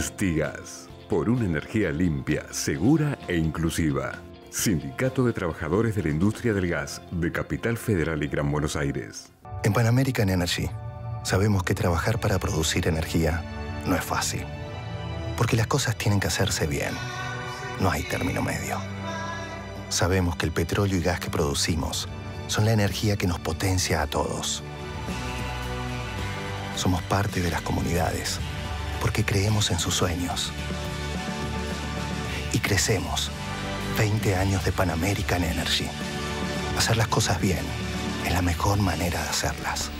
Stigas, por una energía limpia, segura e inclusiva. Sindicato de Trabajadores de la Industria del Gas de Capital Federal y Gran Buenos Aires. En Pan American Energy sabemos que trabajar para producir energía no es fácil. Porque las cosas tienen que hacerse bien. No hay término medio. Sabemos que el petróleo y gas que producimos son la energía que nos potencia a todos. Somos parte de las comunidades porque creemos en sus sueños. Y crecemos. 20 años de Pan American Energy. Hacer las cosas bien es la mejor manera de hacerlas.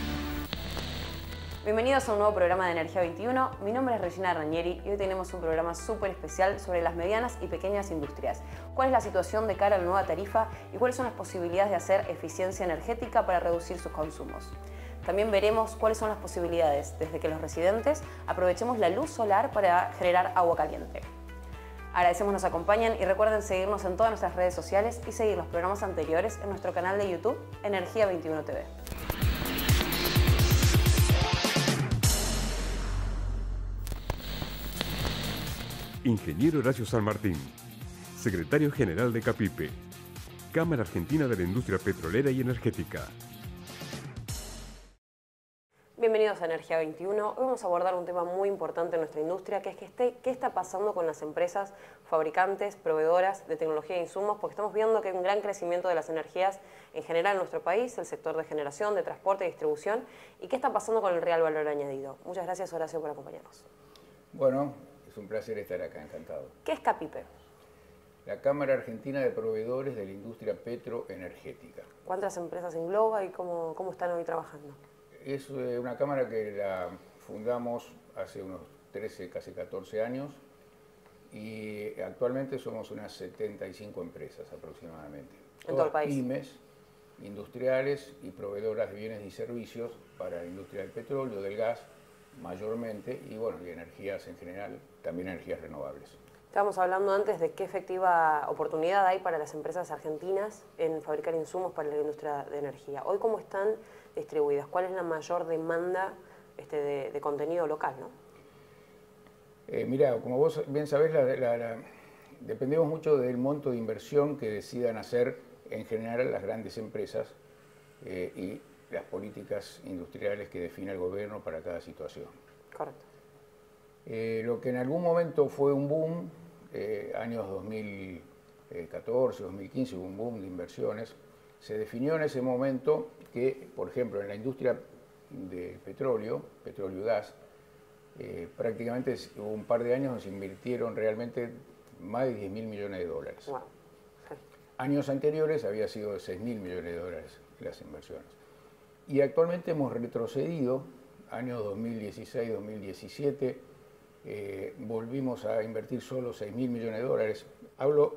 Bienvenidos a un nuevo programa de Energía 21. Mi nombre es Regina Ranieri y hoy tenemos un programa súper especial sobre las medianas y pequeñas industrias. ¿Cuál es la situación de cara a la nueva tarifa y cuáles son las posibilidades de hacer eficiencia energética para reducir sus consumos? También veremos cuáles son las posibilidades desde que los residentes aprovechemos la luz solar para generar agua caliente. Agradecemos nos acompañen y recuerden seguirnos en todas nuestras redes sociales y seguir los programas anteriores en nuestro canal de YouTube Energía 21 TV. Ingeniero Horacio San Martín, Secretario General de CAPIPE, Cámara Argentina de la Industria Petrolera y Energética. Bienvenidos a Energía 21. Hoy vamos a abordar un tema muy importante en nuestra industria, que es qué está pasando con las empresas fabricantes, proveedoras de tecnología e insumos, porque estamos viendo que hay un gran crecimiento de las energías en general en nuestro país, el sector de generación, de transporte y distribución, y qué está pasando con el real valor añadido. Muchas gracias, Horacio, por acompañarnos. Bueno, es un placer estar acá, encantado. ¿Qué es CAPIPE? La Cámara Argentina de Proveedores de la Industria Petroenergética. ¿Cuántas empresas engloba y cómo están hoy trabajando? Es una cámara que la fundamos hace unos 13, casi 14 años y actualmente somos unas 75 empresas aproximadamente. ¿En todo el país? Pymes, industriales y proveedoras de bienes y servicios para la industria del petróleo, del gas mayormente y bueno, y energías en general, también energías renovables. Estábamos hablando antes de qué efectiva oportunidad hay para las empresas argentinas en fabricar insumos para la industria de energía. Hoy, ¿cómo están distribuidas? ¿Cuál es la mayor demanda de contenido local, ¿no? Mira, como vos bien sabés, dependemos mucho del monto de inversión que decidan hacer en general las grandes empresas y las políticas industriales que define el gobierno para cada situación. Correcto. Lo que en algún momento fue un boom, años 2014, 2015, hubo un boom de inversiones, se definió en ese momento que, por ejemplo, en la industria de petróleo y gas, prácticamente hubo un par de años donde se invirtieron realmente más de 10.000 millones de dólares. Wow. Sí. Años anteriores había sido de 6.000 millones de dólares las inversiones. Y actualmente hemos retrocedido, años 2016, 2017, volvimos a invertir solo 6.000 millones de dólares. Hablo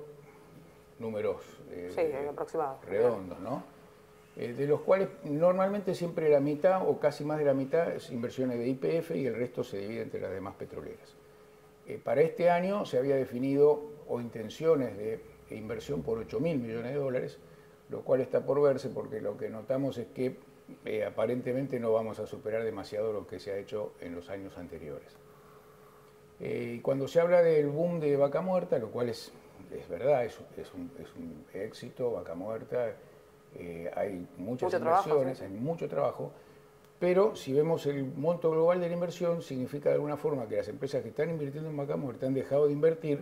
números aproximados, redondos, ¿no? De los cuales normalmente siempre la mitad o casi más de la mitad es inversiones de YPF y el resto se divide entre las demás petroleras. Para este año se había definido intenciones de inversión por 8.000 millones de dólares, lo cual está por verse porque lo que notamos es que aparentemente no vamos a superar demasiado lo que se ha hecho en los años anteriores. Y cuando se habla del boom de Vaca Muerta, lo cual es verdad, es un éxito, Vaca Muerta, hay muchas inversiones, hay mucho trabajo, pero si vemos el monto global de la inversión, significa de alguna forma que las empresas que están invirtiendo en Vaca Muerta han dejado de invertir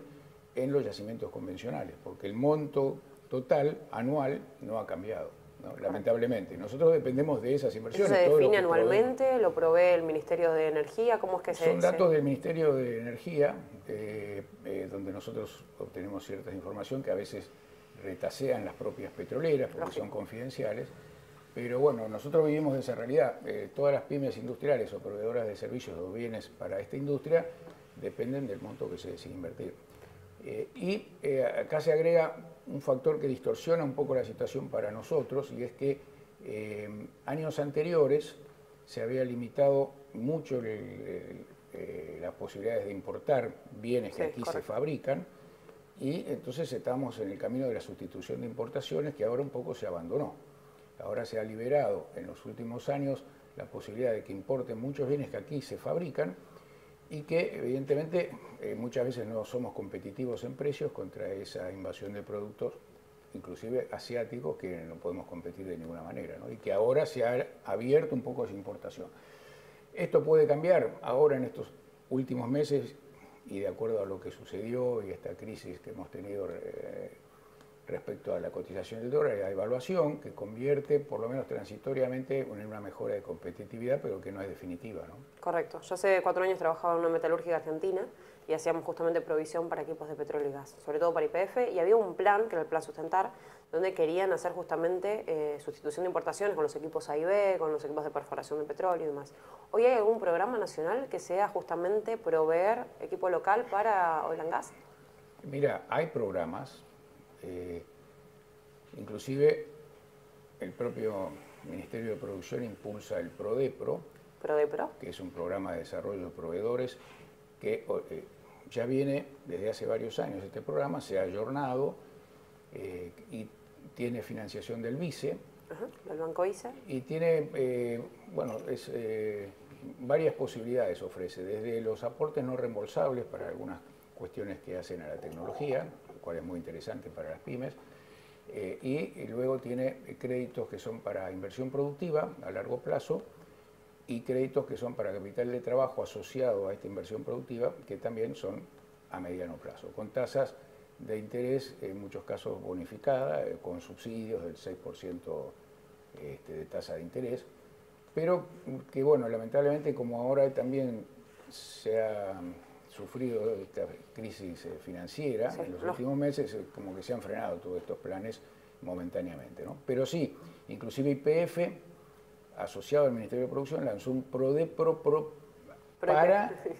en los yacimientos convencionales, porque el monto total anual no ha cambiado, ¿no? Lamentablemente. Nosotros dependemos de esas inversiones. ¿Eso se define anualmente? ¿Lo provee el Ministerio de Energía? ¿Cómo es que Son datos del Ministerio de Energía, donde nosotros obtenemos cierta información que a veces retasean las propias petroleras porque son confidenciales. Pero bueno, nosotros vivimos de esa realidad. Todas las pymes industriales o proveedoras de servicios o bienes para esta industria dependen del monto que se decide invertir. Acá se agrega un factor que distorsiona un poco la situación para nosotros y es que años anteriores se había limitado mucho las posibilidades de importar bienes que aquí se fabrican y entonces estamos en el camino de la sustitución de importaciones que ahora un poco se abandonó. Ahora se ha liberado en los últimos años la posibilidad de que importen muchos bienes que aquí se fabrican y que evidentemente muchas veces no somos competitivos en precios contra esa invasión de productos, inclusive asiáticos, que no podemos competir de ninguna manera, ¿no? Y que ahora se ha abierto un poco esa importación. Esto puede cambiar ahora en estos últimos meses y de acuerdo a lo que sucedió y esta crisis que hemos tenido respecto a la cotización del dólar y la devaluación, que convierte, por lo menos transitoriamente, en una mejora de competitividad, pero que no es definitiva, ¿no? Correcto. Yo hace 4 años trabajaba en una metalúrgica argentina y hacíamos justamente provisión para equipos de petróleo y gas, sobre todo para YPF, y había un plan, que era el Plan Sustentar, donde querían hacer justamente sustitución de importaciones con los equipos A y B, con los equipos de perforación de petróleo y demás. ¿Hoy hay algún programa nacional que sea justamente proveer equipo local para oil and gas? Mira, hay programas, inclusive el propio Ministerio de Producción impulsa el PRODEPRO, que es un programa de desarrollo de proveedores que ya viene desde hace varios años. Este programa se ha ayornado y tiene financiación del BICE. ¿Del Banco ICE? Y tiene, varias posibilidades ofrece, desde los aportes no reembolsables para algunas cuestiones que hacen a la tecnología, lo cual es muy interesante para las pymes, y luego tiene créditos que son para inversión productiva a largo plazo y créditos que son para capital de trabajo asociado a esta inversión productiva, que también son a mediano plazo, con tasas de interés, en muchos casos bonificada, con subsidios del 6% de tasa de interés, pero que, bueno, lamentablemente, como ahora también se ha sufrido esta crisis financiera, en los últimos meses, como que se han frenado todos estos planes momentáneamente, ¿no? Pero sí, inclusive YPF, asociado al Ministerio de Producción, lanzó un PRODEPRO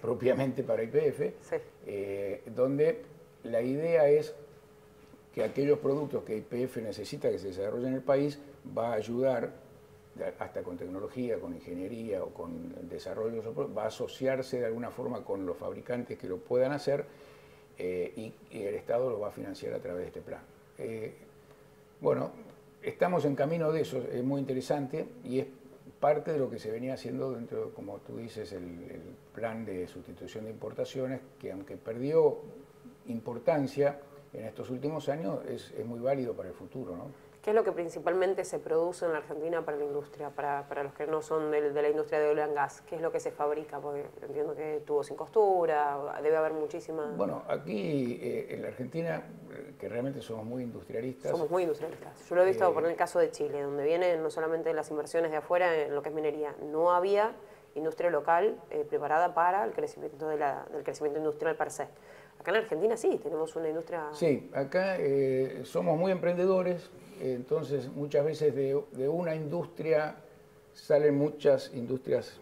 propiamente para YPF, donde la idea es que aquellos productos que YPF necesita que se desarrollen en el país va a ayudar, hasta con tecnología, con ingeniería o con desarrollo, va a asociarse de alguna forma con los fabricantes que lo puedan hacer y el Estado lo va a financiar a través de este plan. Bueno, estamos en camino de eso, es muy interesante y es parte de lo que se venía haciendo dentro, como tú dices, el plan de sustitución de importaciones, que aunque perdió importancia en estos últimos años, es muy válido para el futuro, ¿no? ¿Qué es lo que principalmente se produce en la Argentina para la industria, para los que no son de la industria de oil and gas? ¿Qué es lo que se fabrica? Porque entiendo que tubos sin costura, debe haber muchísimas... Bueno, aquí en la Argentina, que realmente somos muy industrialistas... Somos muy industrialistas. Yo lo he visto por el caso de Chile, donde vienen no solamente las inversiones de afuera en lo que es minería, no había industria local preparada para el crecimiento del crecimiento industrial per se. Acá en Argentina sí, tenemos una industria... Sí, acá somos muy emprendedores, entonces muchas veces de una industria salen muchas industrias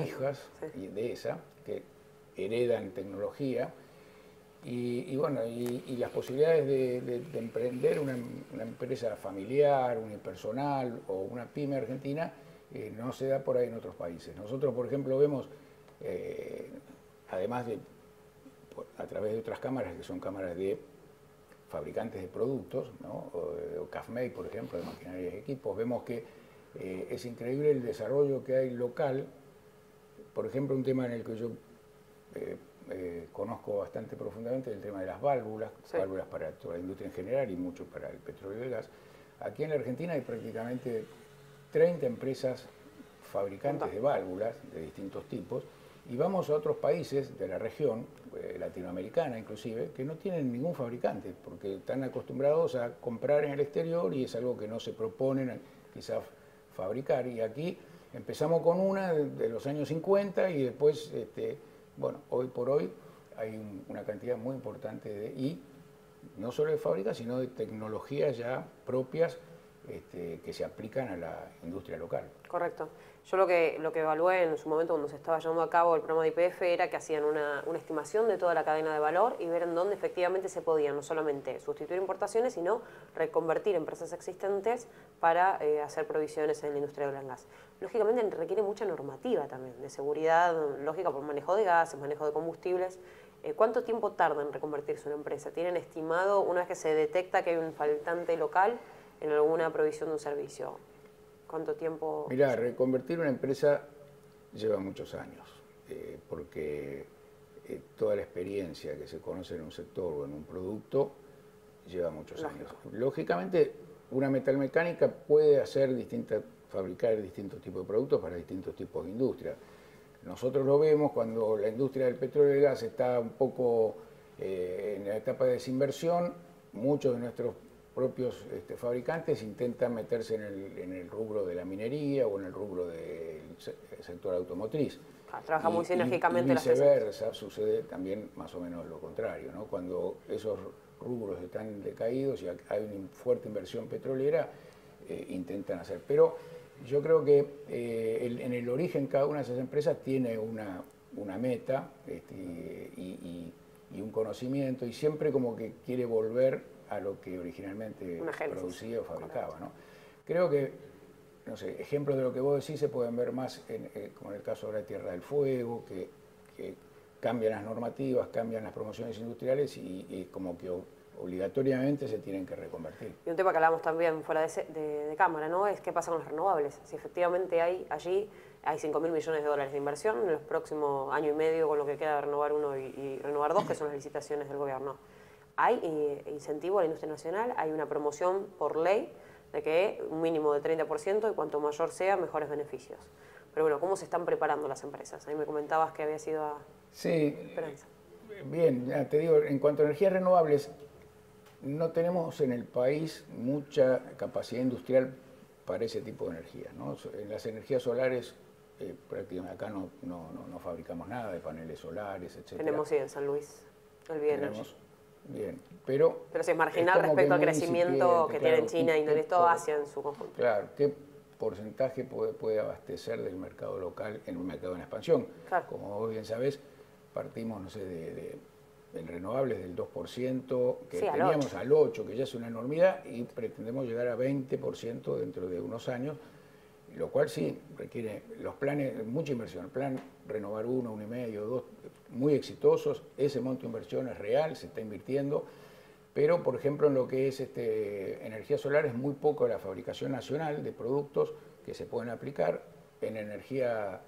hijas de esa, que heredan tecnología, y bueno, y las posibilidades de emprender una empresa familiar, unipersonal o una pyme argentina no se da por ahí en otros países. Nosotros, por ejemplo, vemos, además de a través de otras cámaras, que son cámaras de fabricantes de productos, ¿no? o CAFMEI, por ejemplo, de maquinaria y equipos, vemos que es increíble el desarrollo que hay local. Por ejemplo, un tema en el que yo conozco bastante profundamente, el tema de las válvulas, válvulas para toda la industria en general y mucho para el petróleo y el gas. Aquí en la Argentina hay prácticamente 30 empresas fabricantes de válvulas de distintos tipos, y vamos a otros países de la región, latinoamericana inclusive, que no tienen ningún fabricante, porque están acostumbrados a comprar en el exterior y es algo que no se proponen quizás fabricar. Y aquí empezamos con una de los años 50 y después, bueno, hoy por hoy hay una cantidad muy importante y no solo de fábricas, sino de tecnologías ya propias que se aplican a la industria local. Correcto. Yo lo que evalué en su momento cuando se estaba llevando a cabo el programa de YPF era que hacían una estimación de toda la cadena de valor y ver en dónde efectivamente se podían no solamente sustituir importaciones, sino reconvertir empresas existentes para hacer provisiones en la industria del oil and gas. Lógicamente requiere mucha normativa también, de seguridad, lógica por manejo de gases, manejo de combustibles. ¿Cuánto tiempo tarda en reconvertirse una empresa? ¿Tienen estimado, una vez que se detecta que hay un faltante local, en alguna provisión de un servicio? ¿Cuánto tiempo? Mirá, reconvertir una empresa lleva muchos años. porque toda la experiencia que se conoce en un sector o en un producto lleva muchos años. Lógicamente, una metalmecánica puede fabricar distintos tipos de productos para distintos tipos de industria. Nosotros lo vemos cuando la industria del petróleo y el gas está un poco en la etapa de desinversión, muchos de nuestros propios fabricantes intentan meterse en el rubro de la minería o en el rubro del sector automotriz. Trabaja muy sinérgicamente. Y viceversa, sucede también más o menos lo contrario, ¿no? Cuando esos rubros están decaídos y hay una fuerte inversión petrolera, intentan hacer. Pero yo creo que en el origen cada una de esas empresas tiene una meta y un conocimiento, y siempre como que quiere volver a lo que originalmente producía o fabricaba, ¿no? Creo que, no sé, ejemplos de lo que vos decís se pueden ver más como en el caso de la Tierra del Fuego, que cambian las normativas, cambian las promociones industriales y como que obligatoriamente se tienen que reconvertir. Y un tema que hablamos también fuera de cámara, ¿no? Es qué pasa con los renovables. Si efectivamente hay 5.000 millones de dólares de inversión en los próximos año y medio con lo que queda de Renovar 1 y Renovar 2, que son las licitaciones del gobierno. Hay incentivo a la industria nacional, hay una promoción por ley de que un mínimo de 30% y cuanto mayor sea, mejores beneficios. Pero bueno, ¿cómo se están preparando las empresas? Ahí me comentabas que había sido a Esperanza. Bien, ya te digo, en cuanto a energías renovables, no tenemos en el país mucha capacidad industrial para ese tipo de energía, ¿no? En las energías solares, prácticamente acá no fabricamos nada de paneles solares, etc. Tenemos sí en San Luis, el Bienergy. Bien, pero si es marginal respecto al crecimiento que tiene China y en toda Asia en su conjunto. Claro, ¿qué porcentaje puede abastecer del mercado local en un mercado en expansión? Claro. Como vos bien sabés, partimos, no sé, en renovables del 2%, que sí, teníamos al 8%, que ya es una enormidad, y pretendemos llegar a 20% dentro de unos años, lo cual sí requiere los planes, mucha inversión. El plan Renovar 1, 1,5, 2, muy exitosos. Ese monto de inversión es real, se está invirtiendo, pero por ejemplo en lo que es energía solar es muy poco la fabricación nacional de productos que se pueden aplicar en energía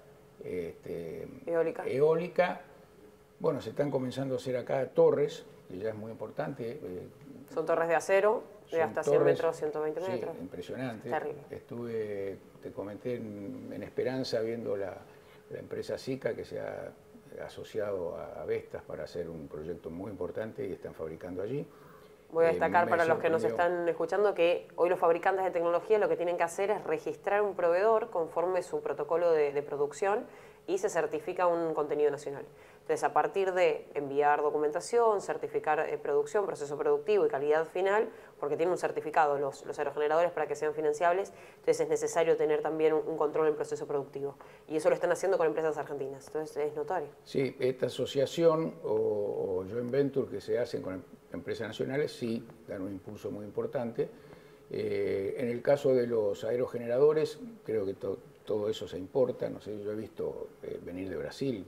eólica. Bueno, se están comenzando a hacer acá torres, que ya es muy importante. Son torres de acero, de hasta 100 metros, 120 metros. Sí, impresionante. Terrible. Estuve, te comenté, en Esperanza viendo la empresa SICA que se ha asociado a Vestas para hacer un proyecto muy importante y están fabricando allí. Voy a destacar para los que nos están escuchando que hoy los fabricantes de tecnología lo que tienen que hacer es registrar un proveedor conforme su protocolo de producción y se certifica un contenido nacional. Entonces, a partir de enviar documentación, certificar producción, proceso productivo y calidad final, porque tienen un certificado los aerogeneradores para que sean financiables, entonces es necesario tener también un control del proceso productivo. Y eso lo están haciendo con empresas argentinas, entonces es notorio. Sí, esta asociación o joint venture que se hacen con empresas nacionales sí dan un impulso muy importante. En el caso de los aerogeneradores, creo que todo eso se importa. No sé, yo he visto venir de Brasil,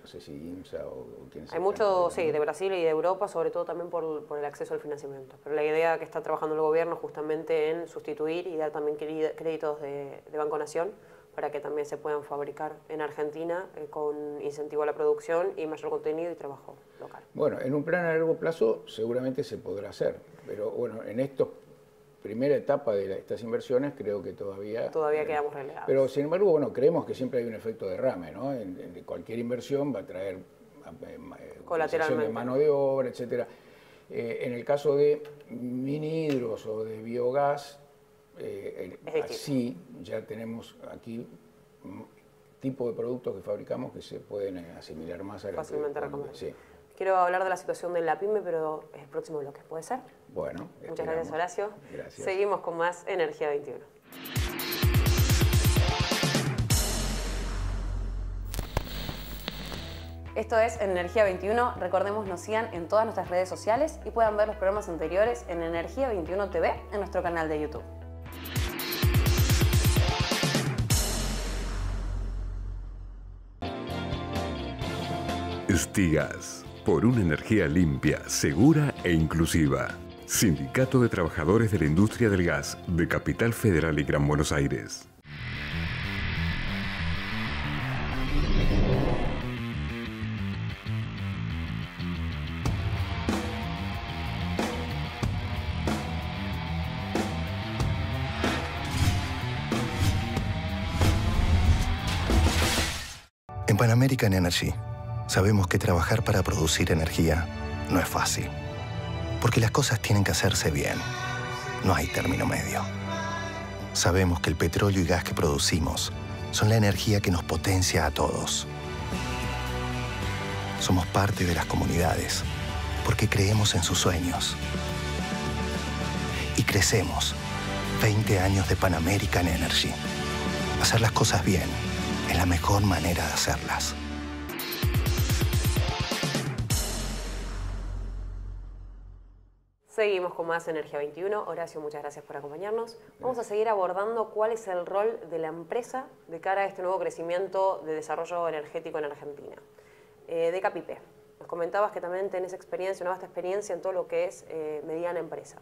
no sé si IMSA o quién sea. Hay mucho, sí, de Brasil y de Europa, sobre todo también por el acceso al financiamiento. Pero la idea que está trabajando el gobierno justamente en sustituir y dar también créditos de Banco Nación para que también se puedan fabricar en Argentina con incentivo a la producción y mayor contenido y trabajo local. Bueno, en un plan a largo plazo seguramente se podrá hacer, pero bueno, en esta primera etapa de estas inversiones creo que todavía quedamos relegados. Pero sin embargo, bueno, creemos que siempre hay un efecto derrame, ¿no? En cualquier inversión va a traer colateralmente de mano de obra, etcétera. En el caso de minihidros o de biogás, sí, ya tenemos aquí tipo de productos que fabricamos que se pueden asimilar más a la fácilmente recomendable. Sí. Quiero hablar de la situación de la pyme, pero es el próximo bloque, ¿puede ser? Bueno. Muchas gracias, Horacio. Gracias. Seguimos con más Energía 21. Esto es Energía 21. Recordemos, nos sigan en todas nuestras redes sociales y puedan ver los programas anteriores en Energía 21 TV en nuestro canal de YouTube. Stigas, por una energía limpia, segura e inclusiva. Sindicato de Trabajadores de la Industria del Gas de Capital Federal y Gran Buenos Aires. En Pan American Energy sabemos que trabajar para producir energía no es fácil, porque las cosas tienen que hacerse bien. No hay término medio. Sabemos que el petróleo y gas que producimos son la energía que nos potencia a todos. Somos parte de las comunidades porque creemos en sus sueños. Y crecemos. 20 años de Pan American Energy. Hacer las cosas bien es la mejor manera de hacerlas. Seguimos con más Energía 21. Horacio, muchas gracias por acompañarnos. Vamos a seguir abordando cuál es el rol de la empresa de cara a este nuevo crecimiento de desarrollo energético en Argentina. Deca Pipe, nos comentabas que también tenés experiencia, una vasta experiencia en todo lo que es mediana empresa.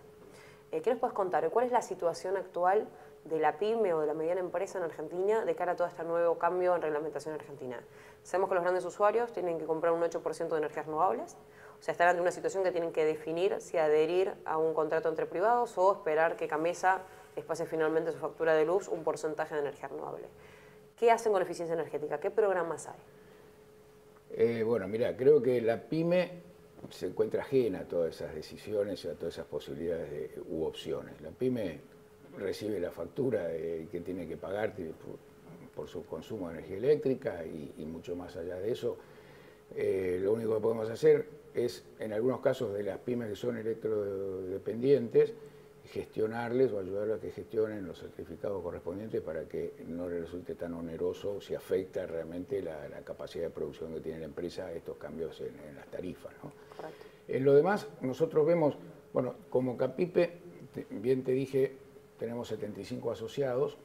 ¿Qué nos puedes contar? ¿Cuál es la situación actual de la pyme o de la mediana empresa en Argentina de cara a todo este nuevo cambio en reglamentación argentina? Sabemos que los grandes usuarios tienen que comprar un 8% de energías renovables. O sea, están ante una situación que tienen que definir si adherir a un contrato entre privados o esperar que Camesa les pase finalmente su factura de luz un porcentaje de energía renovable. ¿Qué hacen con eficiencia energética? ¿Qué programas hay? Bueno, mira, creo que la pyme se encuentra ajena a todas esas decisiones y a todas esas posibilidades u opciones. La pyme recibe la factura que tiene que pagar por su consumo de energía eléctrica y mucho más allá de eso. Lo único que podemos hacer es, en algunos casos de las pymes que son electrodependientes, gestionarles o ayudarles a que gestionen los certificados correspondientes para que no les resulte tan oneroso si afecta realmente la capacidad de producción que tiene la empresa estos cambios en las tarifas, ¿no? Correcto. En lo demás, nosotros vemos, bueno, como Capipe, bien te dije, tenemos 75 asociados,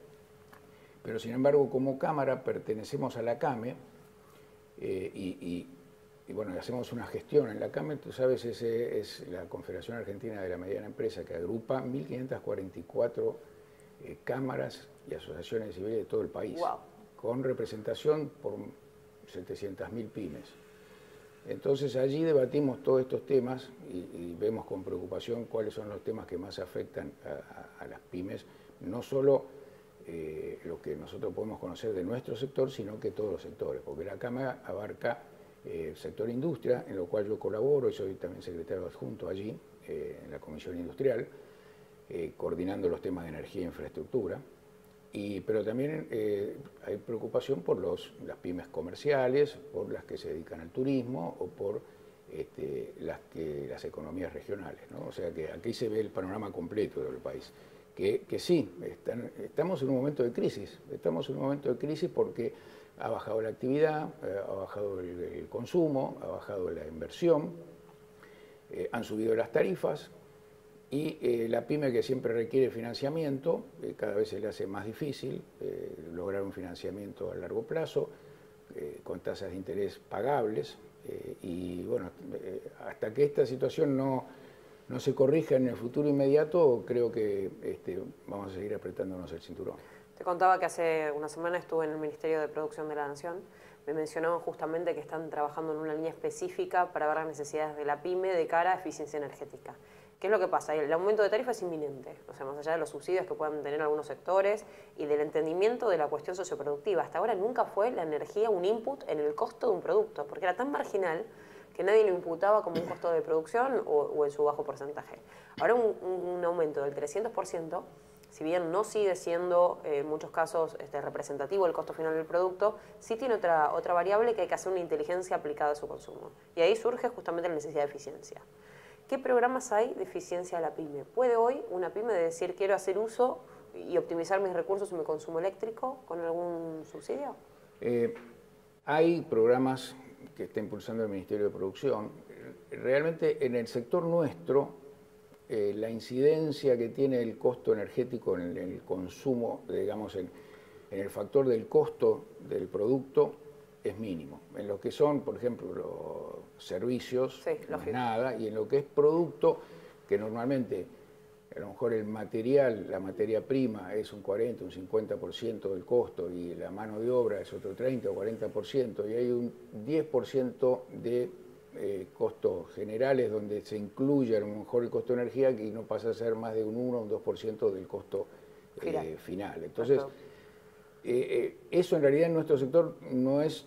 pero sin embargo como Cámara pertenecemos a la CAME y bueno, hacemos una gestión en la CAME. Tú sabes, es la Confederación Argentina de la Mediana Empresa, que agrupa 1.544 cámaras y asociaciones civiles de todo el país, wow, con representación por 700.000 pymes. Entonces allí debatimos todos estos temas y vemos con preocupación cuáles son los temas que más afectan a las pymes, no solo lo que nosotros podemos conocer de nuestro sector, sino que todos los sectores, porque la Cámara abarca el sector industria, en lo cual yo colaboro y soy también secretario adjunto allí, en la Comisión Industrial, coordinando los temas de energía e infraestructura. Pero también hay preocupación por las pymes comerciales, por las que se dedican al turismo o por las economías regionales, ¿no? O sea que aquí se ve el panorama completo del país. Que sí, estamos en un momento de crisis. Estamos en un momento de crisis porque ha bajado la actividad, ha bajado el consumo, ha bajado la inversión, han subido las tarifas y la pyme, que siempre requiere financiamiento, cada vez se le hace más difícil lograr un financiamiento a largo plazo con tasas de interés pagables y bueno, hasta que esta situación no se corrija en el futuro inmediato, creo que vamos a seguir apretándonos el cinturón. Te contaba que hace una semana estuve en el Ministerio de Producción de la Nación. Me mencionaban justamente que están trabajando en una línea específica para ver las necesidades de la pyme de cara a eficiencia energética. ¿Qué es lo que pasa? El aumento de tarifa es inminente, o sea, más allá de los subsidios que puedan tener algunos sectores y del entendimiento de la cuestión socioproductiva. Hasta ahora nunca fue la energía un input en el costo de un producto, porque era tan marginal que nadie lo imputaba como un costo de producción o en su bajo porcentaje. Ahora un aumento del 300%, si bien no sigue siendo en muchos casos representativo el costo final del producto, sí tiene otra variable que hay que hacer una inteligencia aplicada a su consumo. Y ahí surge justamente la necesidad de eficiencia. ¿Qué programas hay de eficiencia a la pyme? ¿Puede hoy una pyme decir quiero hacer uso y optimizar mis recursos y mi consumo eléctrico con algún subsidio? Hay programas que está impulsando el Ministerio de Producción. Realmente en el sector nuestro, la incidencia que tiene el costo energético en el consumo, digamos, en el factor del costo del producto es mínimo. En lo que son, por ejemplo, los servicios, sí, no es nada, y en lo que es producto, que normalmente a lo mejor el material, la materia prima es un 40, un 50% del costo y la mano de obra es otro 30 o 40%, y hay un 10% de costos generales donde se incluye a lo mejor el costo de energía, que no pasa a ser más de un 1 o un 2% del costo final. Entonces, eso en realidad en nuestro sector no es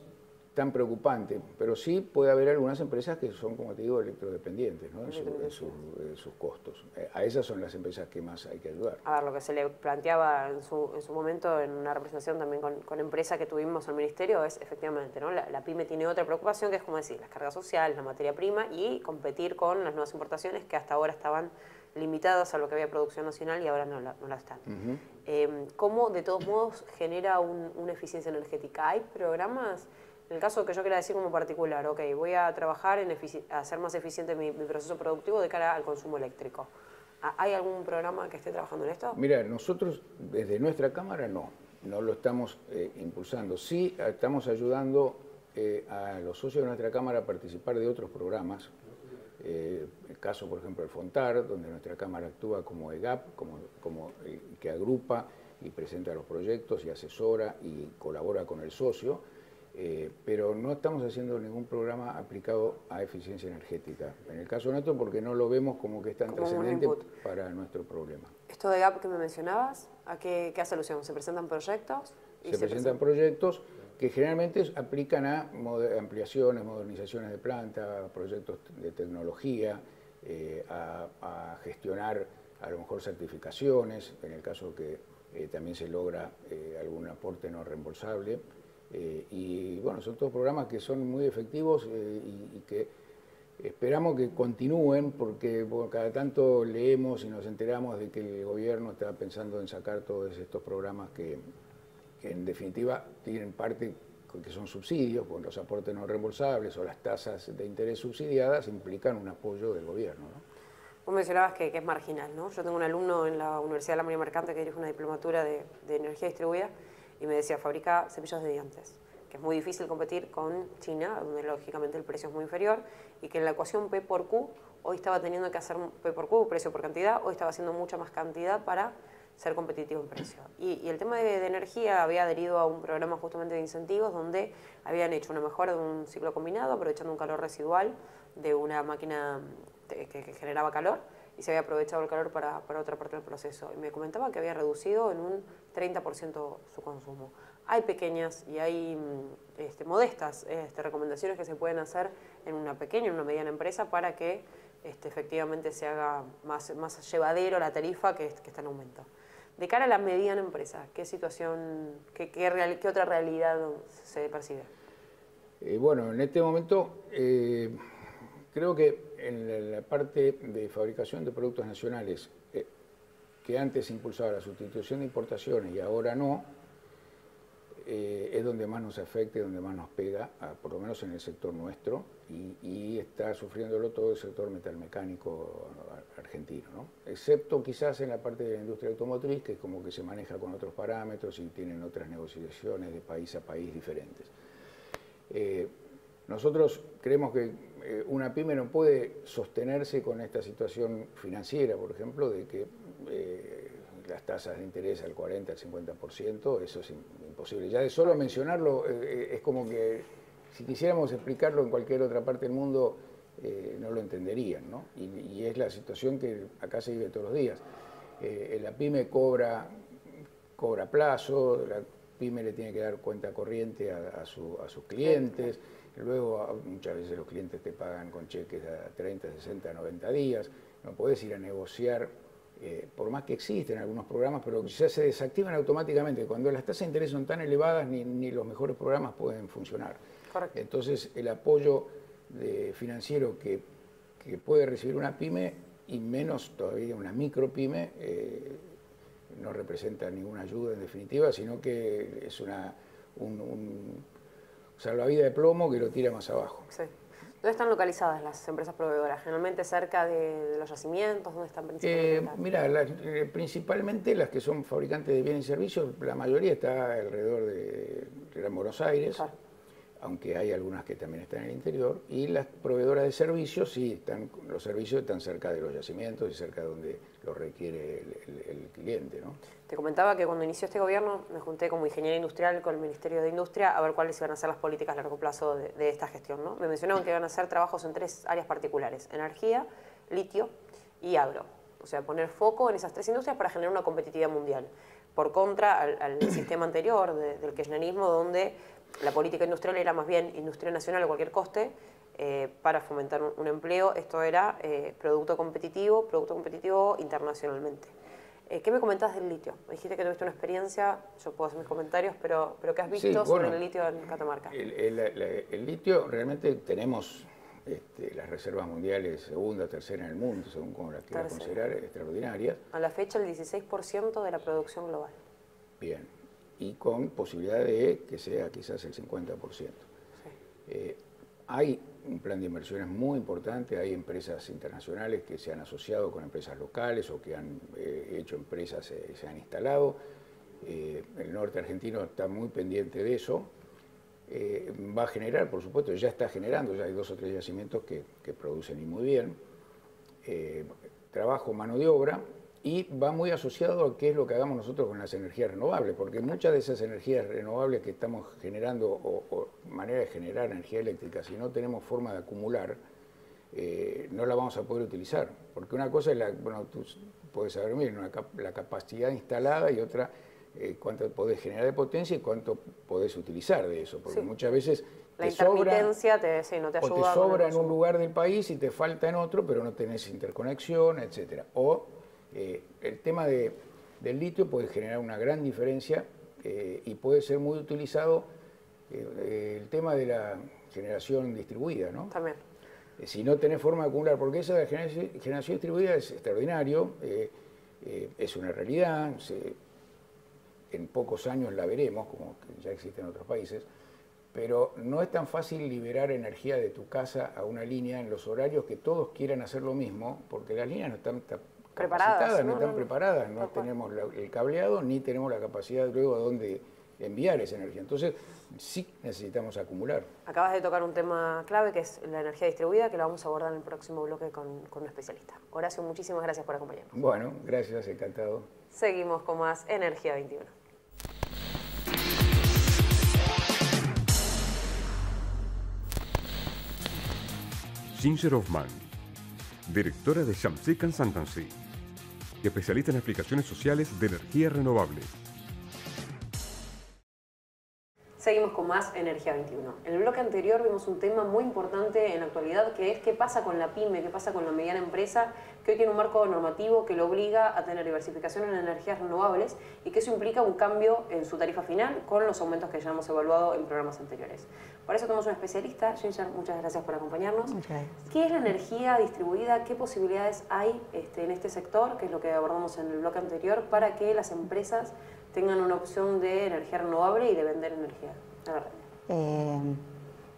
tan preocupante, pero sí puede haber algunas empresas que son, como te digo, electrodependientes, ¿no? en sus costos. A esas son las empresas que más hay que ayudar. A ver, lo que se le planteaba en su momento en una representación también con empresa que tuvimos al Ministerio es efectivamente, ¿no? La pyme tiene otra preocupación que es, como decir, las cargas sociales, la materia prima y competir con las nuevas importaciones que hasta ahora estaban limitadas a lo que había producción nacional y ahora no la están. ¿Cómo de todos modos genera una eficiencia energética? ¿Hay programas? En el caso que yo quiera decir como particular, ok, voy a trabajar en hacer más eficiente mi proceso productivo de cara al consumo eléctrico. ¿Hay algún programa que esté trabajando en esto? Mira, nosotros desde nuestra Cámara no lo estamos impulsando. Sí estamos ayudando a los socios de nuestra Cámara a participar de otros programas. El caso, por ejemplo, del FONTAR, donde nuestra Cámara actúa como EGAP, que agrupa y presenta los proyectos y asesora y colabora con el socio. Pero no estamos haciendo ningún programa aplicado a eficiencia energética. En el caso nuestro, porque no lo vemos como que es tan trascendente para nuestro problema. ¿Esto de GAP que me mencionabas, a qué hace alusión? ¿Se presentan proyectos? Se presentan proyectos que generalmente aplican a ampliaciones, modernizaciones de planta, proyectos de tecnología, a gestionar a lo mejor certificaciones, en el caso que también se logra algún aporte no reembolsable. Y bueno, son todos programas que son muy efectivos y que esperamos que continúen porque cada tanto leemos y nos enteramos de que el gobierno está pensando en sacar todos estos programas que en definitiva tienen parte que son subsidios, pues los aportes no reembolsables o las tasas de interés subsidiadas implican un apoyo del gobierno, ¿no? Vos mencionabas que es marginal, ¿no? Yo tengo un alumno en la Universidad de la Marina Mercante que dirige una diplomatura de energía distribuida y me decía, fabrica cepillos de dientes, que es muy difícil competir con China, donde lógicamente el precio es muy inferior, y que en la ecuación P por Q, hoy estaba teniendo que hacer P por Q, precio por cantidad, hoy estaba haciendo mucha más cantidad para ser competitivo en precio. Y el tema de energía había adherido a un programa justamente de incentivos donde habían hecho una mejora de un ciclo combinado, aprovechando un calor residual de una máquina que generaba calor, y se había aprovechado el calor para otra parte del proceso. Y me comentaba que había reducido en un 30% su consumo. Hay pequeñas y hay modestas recomendaciones que se pueden hacer en una pequeña, en una mediana empresa para que efectivamente se haga más llevadero la tarifa que está en aumento. De cara a la mediana empresa, ¿qué situación, qué otra realidad se percibe? Bueno, en este momento creo que en la parte de fabricación de productos nacionales, que antes impulsaba la sustitución de importaciones y ahora no, es donde más nos afecta y donde más nos pega, por lo menos en el sector nuestro, y está sufriéndolo todo el sector metalmecánico argentino, ¿no? Excepto quizás en la parte de la industria automotriz, que es como que se maneja con otros parámetros y tienen otras negociaciones de país a país diferentes. Nosotros creemos que una pyme no puede sostenerse con esta situación financiera, por ejemplo, de que las tasas de interés al 40, al 50%, eso es imposible. Ya de solo mencionarlo es como que si quisiéramos explicarlo en cualquier otra parte del mundo no lo entenderían, ¿no? Y es la situación que acá se vive todos los días. La pyme cobra plazo, la pyme le tiene que dar cuenta corriente a sus clientes. Luego, muchas veces los clientes te pagan con cheques a 30, 60, 90 días. No podés ir a negociar, por más que existen algunos programas, pero ya se desactivan automáticamente. Cuando las tasas de interés son tan elevadas, ni los mejores programas pueden funcionar. Correcto. Entonces, el apoyo financiero que puede recibir una pyme, y menos todavía una micropyme, no representa ninguna ayuda en definitiva, sino que es un salvavidas de plomo que lo tira más abajo. Sí. ¿Dónde están localizadas las empresas proveedoras? ¿Generalmente cerca de los yacimientos? ¿Dónde están principalmente? Mira, principalmente las que son fabricantes de bienes y servicios, la mayoría está alrededor de Gran Buenos Aires, claro, aunque hay algunas que también están en el interior, y las proveedoras de servicios, sí, los servicios están cerca de los yacimientos y cerca de donde lo requiere el cliente, ¿no? Te comentaba que cuando inició este gobierno me junté como ingeniera industrial con el Ministerio de Industria a ver cuáles iban a ser las políticas a largo plazo de esta gestión, ¿no? Me mencionaban que iban a hacer trabajos en 3 áreas particulares: energía, litio y agro. O sea, poner foco en esas 3 industrias para generar una competitividad mundial. Por contra al sistema anterior del kirchnerismo, donde la política industrial era más bien industria nacional a cualquier coste para fomentar un empleo. Esto era producto competitivo internacionalmente. ¿Qué me comentás del litio? Me dijiste que tuviste una experiencia, yo puedo hacer mis comentarios, pero ¿qué has visto sobre el litio en Catamarca? El litio, realmente tenemos las reservas mundiales segunda, tercera en el mundo, según como las quiera considerar, extraordinarias. A la fecha, el 16% de la producción global. Bien, y con posibilidad de que sea quizás el 50%. Sí. Hay un plan de inversiones muy importante, hay empresas internacionales que se han asociado con empresas locales o que han hecho empresas, se han instalado. El norte argentino está muy pendiente de eso. Va a generar, por supuesto, ya está generando, ya hay 2 o 3 yacimientos que producen y muy bien. Trabajo, mano de obra, y va muy asociado a qué es lo que hagamos nosotros con las energías renovables, porque muchas de esas energías renovables que estamos generando o manera de generar energía eléctrica, si no tenemos forma de acumular, no la vamos a poder utilizar. Porque una cosa es, bueno, tú puedes saber bien, la capacidad instalada y otra, cuánto podés generar de potencia y cuánto podés utilizar de eso, porque muchas veces la intermitencia no te ayuda. O te sobra en un lugar del país y te falta en otro, pero no tenés interconexión, etc. O el tema del litio puede generar una gran diferencia y puede ser muy utilizado el tema de la generación distribuida, ¿no? También. Si no tenés forma de acumular, porque esa generación distribuida es extraordinario, es una realidad, en pocos años la veremos, como que ya existe en otros países, pero no es tan fácil liberar energía de tu casa a una línea en los horarios que todos quieran hacer lo mismo, porque las líneas no están preparadas, no tenemos el cableado, ni tenemos la capacidad luego a dónde enviar esa energía. Entonces, sí necesitamos acumular. Acabas de tocar un tema clave, que es la energía distribuida, que lo vamos a abordar en el próximo bloque con un especialista. Horacio, muchísimas gracias por acompañarnos. Bueno, gracias, encantado. Seguimos con más Energía 21. Ginger Hoffman, directora de Shamsi Consultancy, especialista en aplicaciones sociales de energía renovable. Seguimos con más Energía 21. En el bloque anterior vimos un tema muy importante en la actualidad, que es qué pasa con la pyme, qué pasa con la mediana empresa, que hoy tiene un marco normativo que lo obliga a tener diversificación en energías renovables y que eso implica un cambio en su tarifa final con los aumentos que ya hemos evaluado en programas anteriores. Para eso tenemos un especialista. Ginger, muchas gracias por acompañarnos. Muchas gracias. ¿Qué es la energía distribuida? ¿Qué posibilidades hay en este sector, que es lo que abordamos en el bloque anterior, para que las empresas tengan una opción de energía renovable y de vender energía?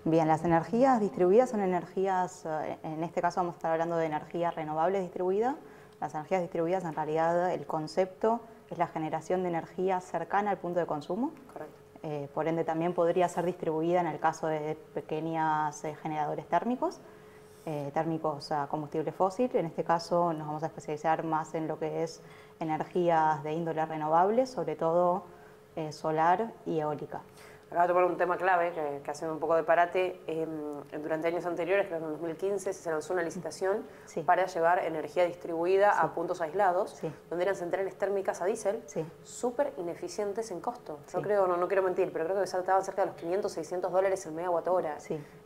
Bien, las energías distribuidas son energías, en este caso vamos a estar hablando de energía renovable distribuida. Las energías distribuidas, en realidad, el concepto es la generación de energía cercana al punto de consumo. Correcto. Por ende, también podría ser distribuida en el caso de pequeños generadores térmicos a combustible fósil. En este caso nos vamos a especializar más en lo que es energías de índole renovable, sobre todo solar y eólica. Acabo de tomar un tema clave, que hace un poco de parate. Durante años anteriores, creo que en 2015, se lanzó una licitación para llevar energía distribuida a puntos aislados, donde eran centrales térmicas a diésel, súper ineficientes en costo. Yo creo, no quiero mentir, pero creo que saltaban cerca de los 500, 600 dólares el megawatt hora.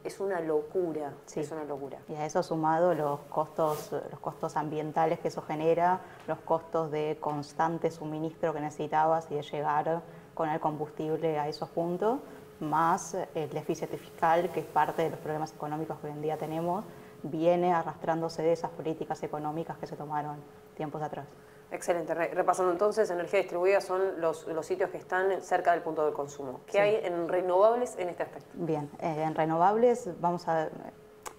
Es una locura, es una locura. Y a eso sumado los costos ambientales que eso genera, los costos de constante suministro que necesitabas y de llegar con el combustible a esos puntos, más el déficit fiscal, que es parte de los problemas económicos que hoy en día tenemos, viene arrastrándose de esas políticas económicas que se tomaron tiempos atrás. Excelente. Repasando entonces, energía distribuida son los sitios que están cerca del punto de consumo. ¿Qué hay en renovables en este aspecto? Bien, en renovables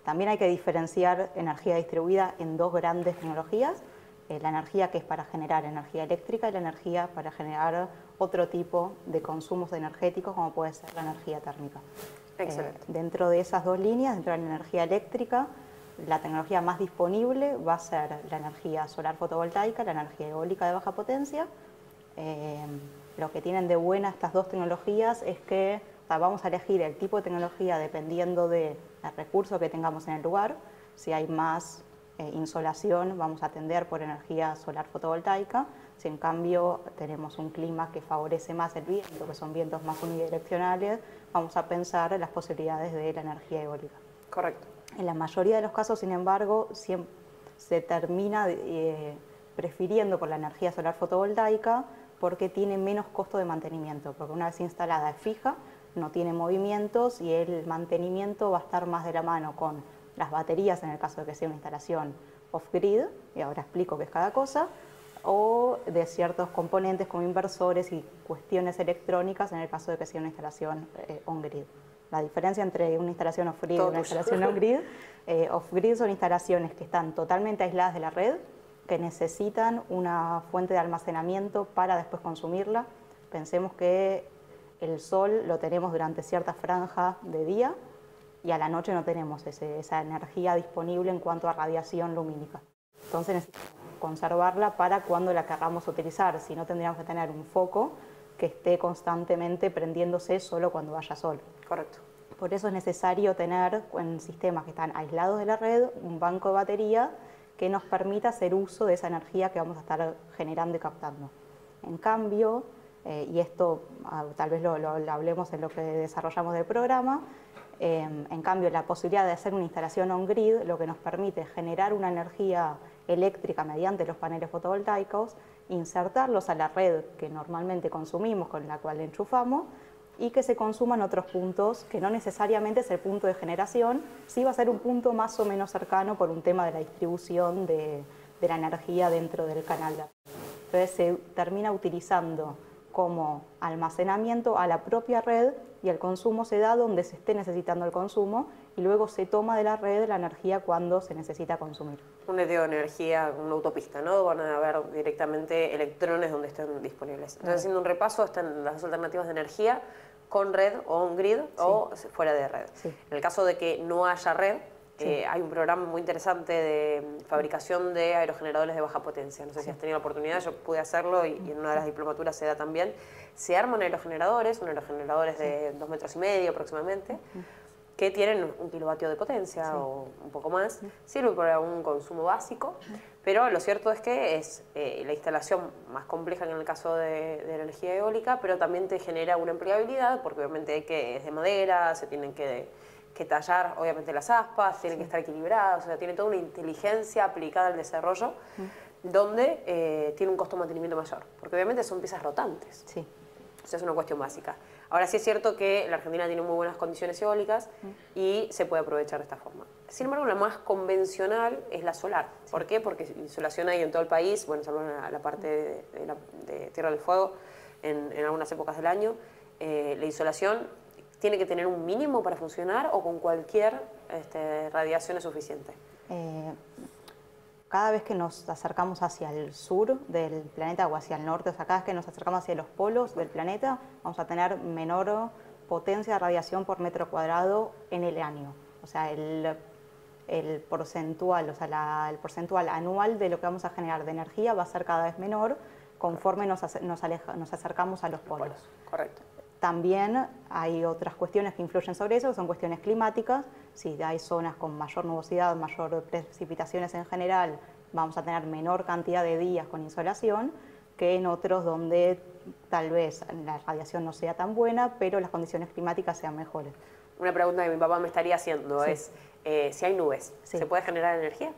también hay que diferenciar energía distribuida en 2 grandes tecnologías. La energía que es para generar energía eléctrica y la energía para generar otro tipo de consumos energéticos, como puede ser la energía térmica. Excelente. Dentro de esas 2 líneas, dentro de la energía eléctrica, la tecnología más disponible va a ser la energía solar fotovoltaica, la energía eólica de baja potencia. Lo que tienen de buena estas 2 tecnologías es que vamos a elegir el tipo de tecnología dependiendo del recurso que tengamos en el lugar. Si hay más insolación, vamos a tender por energía solar fotovoltaica. Si en cambio tenemos un clima que favorece más el viento, que son vientos más unidireccionales, vamos a pensar en las posibilidades de la energía eólica. Correcto. En la mayoría de los casos, sin embargo, se termina prefiriendo por la energía solar fotovoltaica porque tiene menos costo de mantenimiento, porque una vez instalada es fija, no tiene movimientos y el mantenimiento va a estar más de la mano con las baterías en el caso de que sea una instalación off-grid, y ahora explico qué es cada cosa, o de ciertos componentes como inversores y cuestiones electrónicas en el caso de que sea una instalación on-grid. La diferencia entre una instalación off-grid y una instalación on-grid, off-grid son instalaciones que están totalmente aisladas de la red, que necesitan una fuente de almacenamiento para después consumirla. Pensemos que el sol lo tenemos durante cierta franja de día y a la noche no tenemos esa energía disponible en cuanto a radiación lumínica. Entonces necesitamos conservarla para cuando la queramos utilizar, si no tendríamos que tener un foco que esté constantemente prendiéndose solo cuando haya sol. Correcto. Por eso es necesario tener en sistemas que están aislados de la red un banco de batería que nos permita hacer uso de esa energía que vamos a estar generando y captando. En cambio, y esto tal vez lo hablemos en lo que desarrollamos del programa, en cambio la posibilidad de hacer una instalación on-grid lo que nos permite generar una energía eléctrica mediante los paneles fotovoltaicos, insertarlos a la red que normalmente consumimos, con la cual enchufamos, y que se consuman otros puntos, que no necesariamente es el punto de generación, sí va a ser un punto más o menos cercano por un tema de la distribución de la energía dentro del canal. Entonces se termina utilizando como almacenamiento a la propia red y el consumo se da donde se esté necesitando el consumo y luego se toma de la red la energía cuando se necesita consumir. Un neteo de energía, una autopista, ¿no? Van a haber directamente electrones donde estén disponibles. Entonces, haciendo un repaso, están las dos alternativas de energía, con red o on-grid o fuera de red. Sí. En el caso de que no haya red, hay un programa muy interesante de fabricación de aerogeneradores de baja potencia. No sé si has tenido la oportunidad, yo pude hacerlo y en una de las diplomaturas se da también. Se arman aerogeneradores, de 2,5 metros aproximadamente, que tienen 1 kilovatio de potencia o un poco más. Sirve para un consumo básico, pero lo cierto es que es la instalación más compleja que en el caso de la energía eólica, pero también te genera una empleabilidad, porque obviamente es de madera, se tienen que tallar obviamente las aspas, tienen que estar equilibradas, o sea, tiene toda una inteligencia aplicada al desarrollo, donde tiene un costo de mantenimiento mayor, porque obviamente son piezas rotantes. Sí. O sea, es una cuestión básica. Ahora sí es cierto que la Argentina tiene muy buenas condiciones eólicas y se puede aprovechar de esta forma. Sin embargo, la más convencional es la solar. ¿Por qué? Porque insolación hay en todo el país, bueno, salvo en la parte de Tierra del Fuego, en algunas épocas del año. La insolación tiene que tener un mínimo para funcionar o con cualquier radiación es suficiente. Cada vez que nos acercamos hacia el sur del planeta o hacia el norte, o sea, cada vez que nos acercamos hacia los polos del planeta, vamos a tener menor potencia de radiación por metro cuadrado en el año. O sea, el porcentual, el porcentual anual de lo que vamos a generar de energía va a ser cada vez menor conforme nos acercamos a los polos. Correcto. También hay otras cuestiones que influyen sobre eso, que son cuestiones climáticas. Si hay zonas con mayor nubosidad, mayor precipitaciones en general, vamos a tener menor cantidad de días con insolación que en otros donde tal vez la radiación no sea tan buena, pero las condiciones climáticas sean mejores. Una pregunta que mi papá me estaría haciendo es, si hay nubes, ¿se puede generar energía?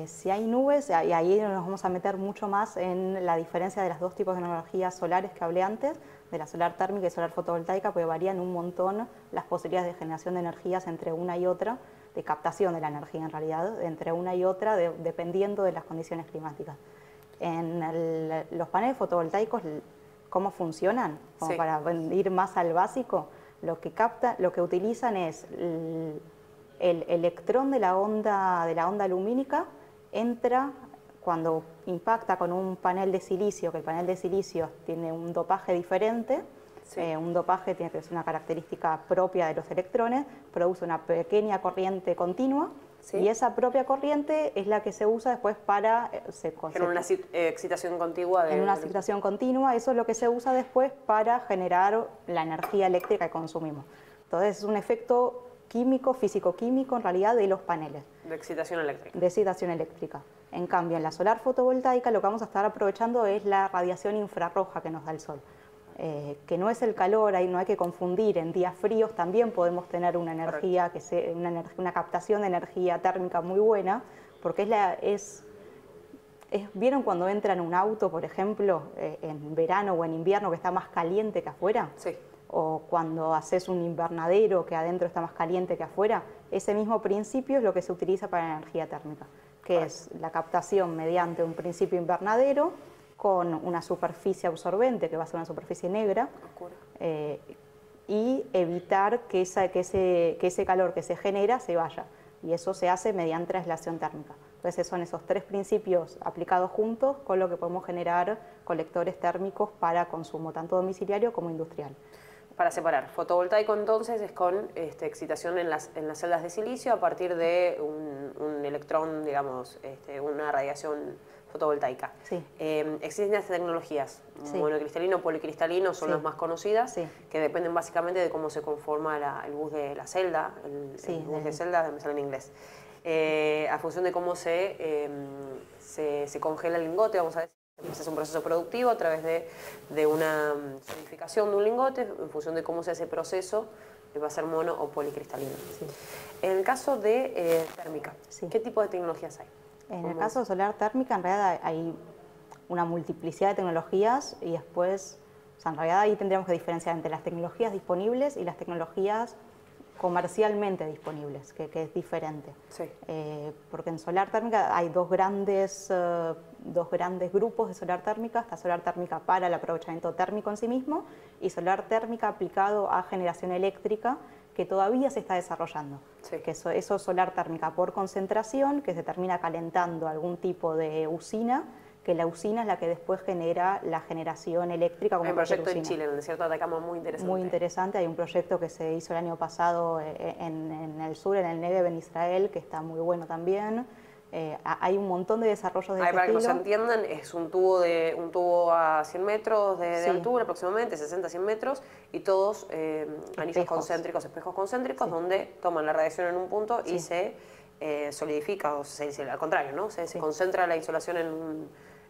Si hay nubes, y ahí nos vamos a meter mucho más en la diferencia de las dos tipos de energías solares que hablé antes, de la solar térmica y solar fotovoltaica, porque varían un montón las posibilidades de generación de energías entre una y otra, de captación de la energía en realidad, entre una y otra, dependiendo de las condiciones climáticas. En los paneles fotovoltaicos, ¿cómo funcionan? Como para ir más al básico, lo que utilizan es el electrón de la onda lumínica, entra cuando impacta con un panel de silicio, que el panel de silicio tiene un dopaje diferente, un dopaje tiene que ser una característica propia de los electrones, produce una pequeña corriente continua, y esa propia corriente es la que se usa después para... En una excitación contigua. En una excitación continua, eso es lo que se usa después para generar la energía eléctrica que consumimos. Entonces es un efecto químico, físico-químico en realidad de los paneles. De excitación eléctrica. De excitación eléctrica. En cambio, en la solar fotovoltaica lo que vamos a estar aprovechando es la radiación infrarroja que nos da el sol. Que no es el calor, ahí no hay que confundir, en días fríos también podemos tener una energía, una captación de energía térmica muy buena, porque ¿vieron cuando entra en un auto, por ejemplo, en verano o en invierno que está más caliente que afuera? Sí. O cuando haces un invernadero que adentro está más caliente que afuera, ese mismo principio es lo que se utiliza para la energía térmica, que es la captación mediante un principio invernadero con una superficie absorbente, que va a ser una superficie negra, y evitar que ese calor que se genera se vaya. Y eso se hace mediante aislación térmica. Entonces son esos tres principios aplicados juntos con lo que podemos generar colectores térmicos para consumo tanto domiciliario como industrial. Para separar, fotovoltaico entonces es con excitación en las celdas de silicio a partir de un electrón, digamos, una radiación fotovoltaica. Sí. Existen estas tecnologías, sí. Monocristalino, policristalino son sí. las más conocidas, sí. que dependen básicamente de cómo se conforma el bus de la celda, el bus de celda, me sale en inglés. A función de cómo se congela el lingote, vamos a decir. Se hace un proceso productivo a través de una solidificación de un lingote, en función de cómo se hace ese proceso, va a ser mono o policristalino. Sí. En el caso de térmica, sí. ¿qué tipo de tecnologías hay? En el caso de solar térmica, en realidad hay una multiplicidad de tecnologías y después, o sea, en realidad ahí tendríamos que diferenciar entre las tecnologías disponibles y las tecnologías comercialmente disponibles, que es diferente. Sí. Porque en solar térmica hay dos grandes grupos de solar térmica. Está solar térmica para el aprovechamiento térmico en sí mismo y solar térmica aplicado a generación eléctrica, que todavía se está desarrollando. Sí. Que eso es solar térmica por concentración, que se termina calentando algún tipo de usina, que la usina es la que después genera la generación eléctrica. Como hay un proyecto usina. en Chile, en el desierto de Atacama, muy interesante. Muy interesante, hay un proyecto que se hizo el año pasado en el sur, en el Negev, en Israel, que está muy bueno también. Hay un montón de desarrollos de este para que estilo. nos entiendan, es un tubo a 100 metros de altura aproximadamente, 60-100 metros, y todos anillos concéntricos, espejos concéntricos, donde toman la radiación en un punto y se solidifica, o al contrario, ¿no? Se concentra la insolación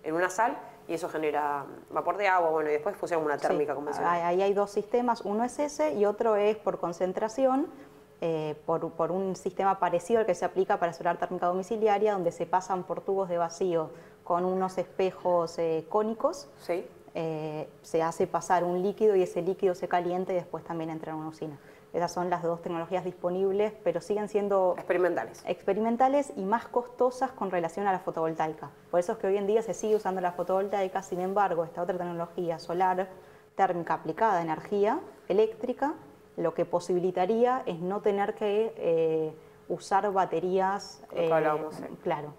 en una sal y eso genera vapor de agua, bueno, y después funciona una térmica convencional. Ahí hay dos sistemas, uno es ese y otro es por concentración, por un sistema parecido al que se aplica para solar térmica domiciliaria, donde se pasan por tubos de vacío con unos espejos cónicos. Sí. Se hace pasar un líquido y ese líquido se calienta y después también entra en una usina. Esas son las dos tecnologías disponibles, pero siguen siendo experimentales y más costosas con relación a la fotovoltaica. Por eso es que hoy en día se sigue usando la fotovoltaica. Sin embargo, esta otra tecnología solar térmica aplicada a energía eléctrica, lo que posibilitaría es no tener que usar baterías, claro,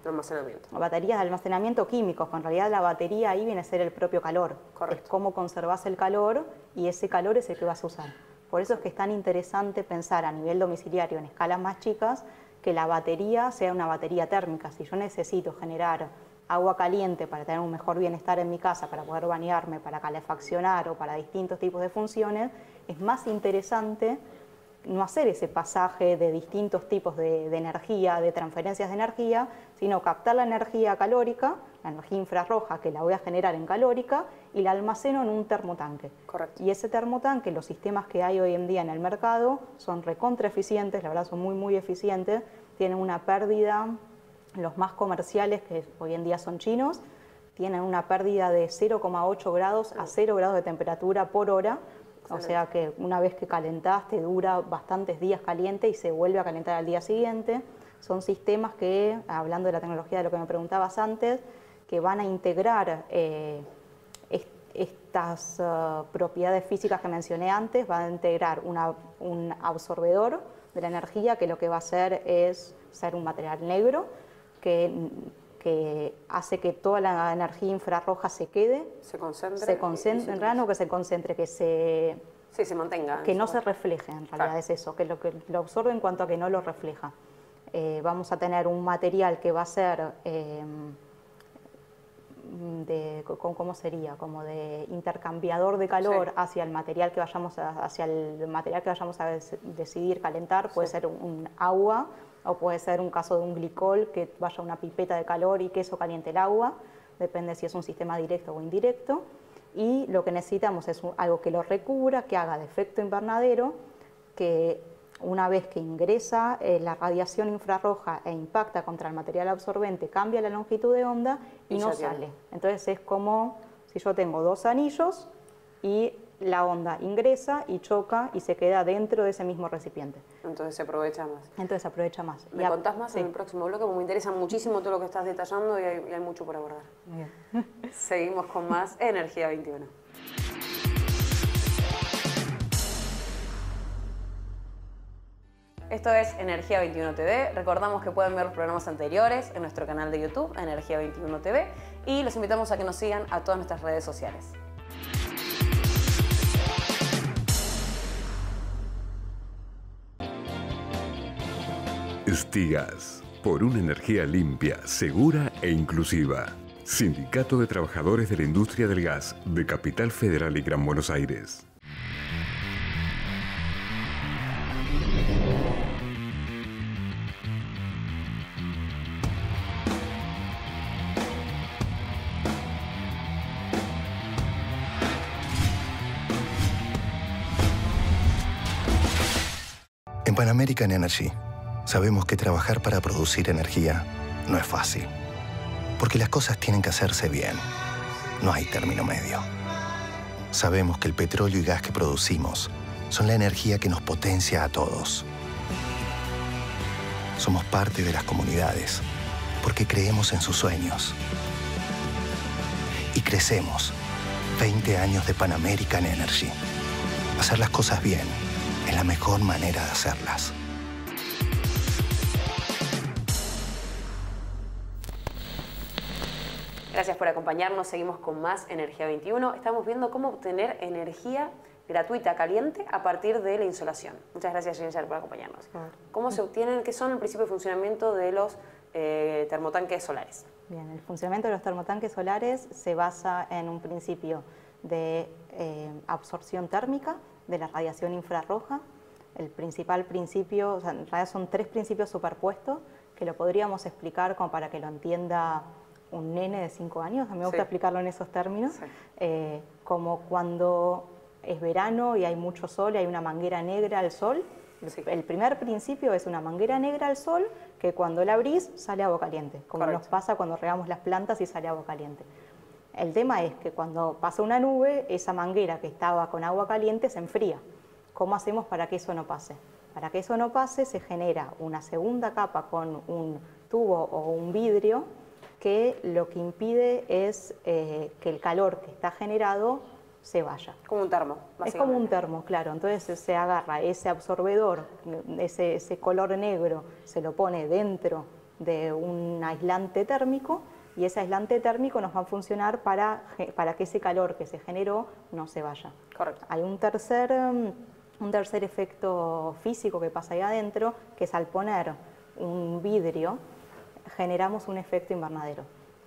de almacenamiento. Baterías de almacenamiento químicos, que en realidad la batería ahí viene a ser el propio calor. Correcto. Es cómo conservas el calor y ese calor es el que vas a usar. Por eso es que es tan interesante pensar a nivel domiciliario en escalas más chicas que la batería sea una batería térmica. Si yo necesito generar agua caliente para tener un mejor bienestar en mi casa, para poder bañarme, para calefaccionar o para distintos tipos de funciones, es más interesante no hacer ese pasaje de distintos tipos de energía, de transferencias de energía, sino captar la energía calórica, la energía infrarroja que la voy a generar en calórica y la almaceno en un termotanque. Correcto. Y ese termotanque, los sistemas que hay hoy en día en el mercado son recontra eficientes, la verdad son muy muy eficientes, tienen una pérdida, los más comerciales que hoy en día son chinos, tienen una pérdida de 0,8 grados a 0 grados de temperatura por hora. O sea que una vez que calentaste dura bastantes días caliente y se vuelve a calentar al día siguiente. Son sistemas que, hablando de la tecnología de lo que me preguntabas antes, que van a integrar estas propiedades físicas que mencioné antes, van a integrar un absorbedor de la energía que lo que va a hacer es ser un material negro que hace que toda la energía infrarroja se quede, se concentre, en realidad no que se concentre, que se mantenga. Que no se refleje, en realidad es eso, que lo absorbe en cuanto a que no lo refleja. Vamos a tener un material que va a ser ¿cómo sería? Como de intercambiador de calor hacia el material que vayamos a decidir calentar, puede ser un agua o puede ser un caso de un glicol, que vaya una pipeta de calor y que eso caliente el agua, depende si es un sistema directo o indirecto, y lo que necesitamos es algo que lo recubra, que haga de efecto invernadero, que una vez que ingresa la radiación infrarroja e impacta contra el material absorbente, cambia la longitud de onda y no sale. Entonces es como si yo tengo dos anillos y la onda ingresa y choca y se queda dentro de ese mismo recipiente. Entonces se aprovecha más. Entonces se aprovecha más. ¿Me contás más en el próximo bloque? Porque me interesa muchísimo todo lo que estás detallando y hay mucho por abordar. Bien. Seguimos con más Energía 21. Esto es Energía 21 TV. Recordamos que pueden ver los programas anteriores en nuestro canal de YouTube, Energía 21 TV, y los invitamos a que nos sigan a todas nuestras redes sociales. Stigas, por una energía limpia, segura e inclusiva. Sindicato de Trabajadores de la Industria del Gas de Capital Federal y Gran Buenos Aires. En Pan American Energy sabemos que trabajar para producir energía no es fácil, porque las cosas tienen que hacerse bien. No hay término medio. Sabemos que el petróleo y gas que producimos son la energía que nos potencia a todos. Somos parte de las comunidades porque creemos en sus sueños. Y crecemos. 20 años de Pan American Energy. Hacer las cosas bien es la mejor manera de hacerlas. Gracias por acompañarnos. Seguimos con más Energía 21. Estamos viendo cómo obtener energía gratuita, caliente, a partir de la insolación. Muchas gracias, Jennifer, por acompañarnos. ¿Cómo se obtienen? ¿Qué son el principio de funcionamiento de los termotanques solares? Bien, el funcionamiento de los termotanques solares se basa en un principio de absorción térmica de la radiación infrarroja. El principal principio, o sea, en realidad son tres principios superpuestos que lo podríamos explicar como para que lo entienda un nene de 5 años. A mí me gusta explicarlo en esos términos, como cuando es verano y hay mucho sol y hay una manguera negra al sol. El primer principio es una manguera negra al sol que cuando la abrís sale agua caliente, como nos pasa cuando regamos las plantas y sale agua caliente. El tema es que cuando pasa una nube, esa manguera que estaba con agua caliente se enfría. ¿Cómo hacemos para que eso no pase? Para que eso no pase se genera una segunda capa con un tubo o un vidrio que lo que impide es que el calor que está generado se vaya. Como un termo, básicamente. Es como un termo, claro. Entonces se agarra ese absorbedor, ese color negro, se lo pone dentro de un aislante térmico y ese aislante térmico nos va a funcionar para que ese calor que se generó no se vaya. Correcto. Hay un tercer efecto físico que pasa ahí adentro, que es al poner un vidrio, generamos un efecto invernadero.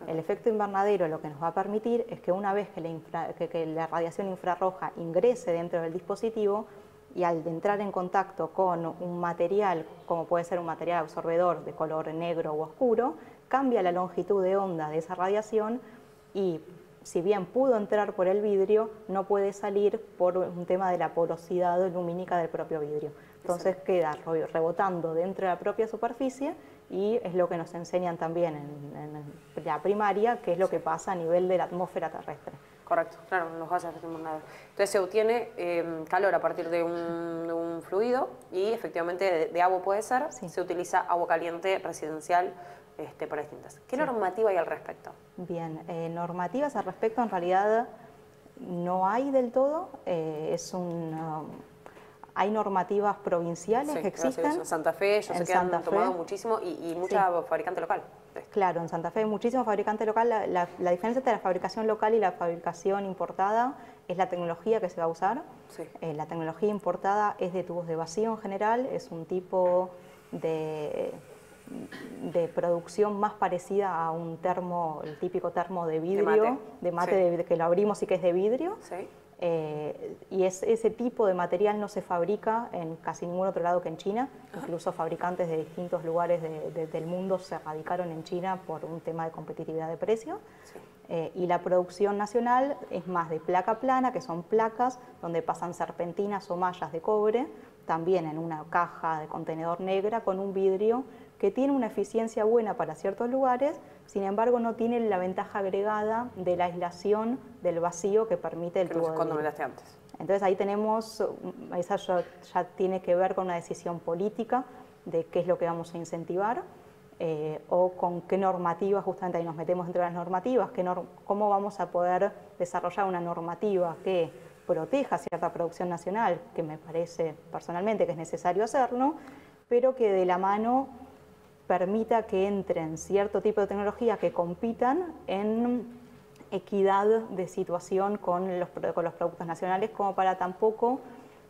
El efecto invernadero lo que nos va a permitir es que una vez que la radiación infrarroja ingrese dentro del dispositivo y al entrar en contacto con un material, como puede ser un material absorbedor de color negro u oscuro, cambia la longitud de onda de esa radiación y si bien pudo entrar por el vidrio, no puede salir por un tema de la porosidad lumínica del propio vidrio. Entonces queda rebotando dentro de la propia superficie y es lo que nos enseñan también en la primaria, que es lo que pasa a nivel de la atmósfera terrestre. Correcto, claro, los gases de efecto invernadero. Entonces se obtiene calor a partir de un fluido y efectivamente de agua puede ser, se utiliza agua caliente residencial para distintas. ¿Qué normativa hay al respecto? Bien, normativas al respecto en realidad no hay del todo, hay normativas provinciales que existen. En Santa Fe, yo sé que han tomado muchísimo y mucha fabricante local. Claro, en Santa Fe hay muchísimo fabricante local. La diferencia entre la fabricación local y la fabricación importada es la tecnología que se va a usar. La tecnología importada es de tubos de vacío en general, es un tipo de producción más parecida a un termo, el típico termo de vidrio, de mate que lo abrimos y que es de vidrio. Y ese tipo de material no se fabrica en casi ningún otro lado que en China. Incluso fabricantes de distintos lugares del mundo se radicaron en China por un tema de competitividad de precio. Sí. Y la producción nacional es más de placa plana, que son placas donde pasan serpentinas o mallas de cobre, también en una caja de contenedor negra con un vidrio que tiene una eficiencia buena para ciertos lugares, sin embargo no tiene la ventaja agregada de la aislación del vacío que permite el tubo de vidrio. Antes. Entonces ahí tenemos, esa ya tiene que ver con una decisión política de qué es lo que vamos a incentivar o con qué normativa, justamente ahí nos metemos dentro de las normativas, cómo vamos a poder desarrollar una normativa que proteja cierta producción nacional, que me parece personalmente que es necesario hacerlo, pero que de la mano permita que entren cierto tipo de tecnología que compitan en equidad de situación con los productos nacionales, como para tampoco